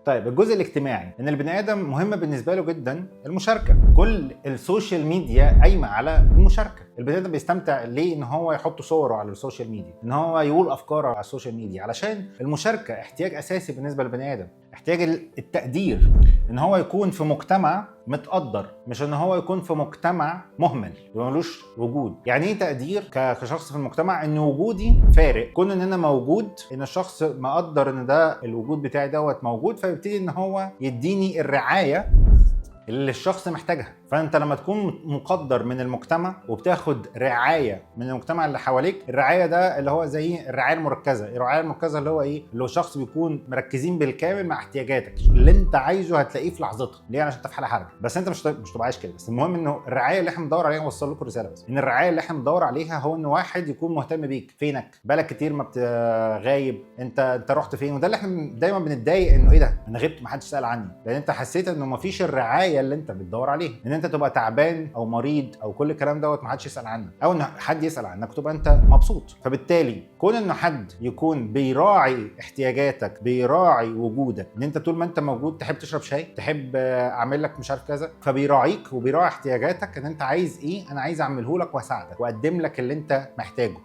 طيب الجزء الاجتماعي، ان البني ادم مهم بالنسبه له جدا المشاركه. كل السوشيال ميديا قايمه على المشاركه. البني ادم بيستمتع ليه ان هو يحط صوره على السوشيال ميديا، ان هو يقول افكاره على السوشيال ميديا، علشان المشاركه احتياج اساسي بالنسبه للبني ادم. احتياج التقدير، ان هو يكون في مجتمع متقدر، مش ان هو يكون في مجتمع مهمل ملوش وجود. يعني ايه تقدير كشخص في المجتمع؟ ان وجودي فارق، كون ان انا موجود، ان الشخص مقدر ان ده الوجود بتاعي دوت موجود، فيبتدي ان هو يديني الرعايه اللي الشخص محتاجها. فانت لما تكون مقدر من المجتمع وبتاخد رعايه من المجتمع اللي حواليك، الرعايه ده اللي هو زي الرعايه المركزه. الرعايه المركزه اللي هو ايه؟ اللي هو شخص بيكون مركزين بالكامل مع احتياجاتك، اللي انت عايزه هتلاقيه في لحظتها. ليه؟ عشان انت في حاله حرجه، بس انت مش تبقى عايش كده. بس المهم انه الرعايه اللي احنا بندور عليها، اوصل لكم رساله بس، ان الرعايه اللي احنا بندور عليها هو ان واحد يكون مهتم بيك، فينك، بالك كتير ما غايب، انت رحت فين. وده اللي احنا دايما بنتضايق، انه ايه ده انا غبت ما حدش سال عني، لان انت حسيت انه ما فيش الرعايه اللي انت بتدور عليها، ان انت تبقى تعبان او مريض او كل الكلام دوت ما حدش يسال عنك، او ان حد يسال عنك تبقى انت مبسوط. فبالتالي كون انه حد يكون بيراعي احتياجاتك، بيراعي وجودك، ان انت طول ما انت موجود تحب تشرب شاي، تحب اعمل لك مش عارف كذا، فبيراعيك وبيراعي احتياجاتك، ان انت عايز ايه، انا عايز اعمله لك واساعدك واقدم لك اللي انت محتاجه.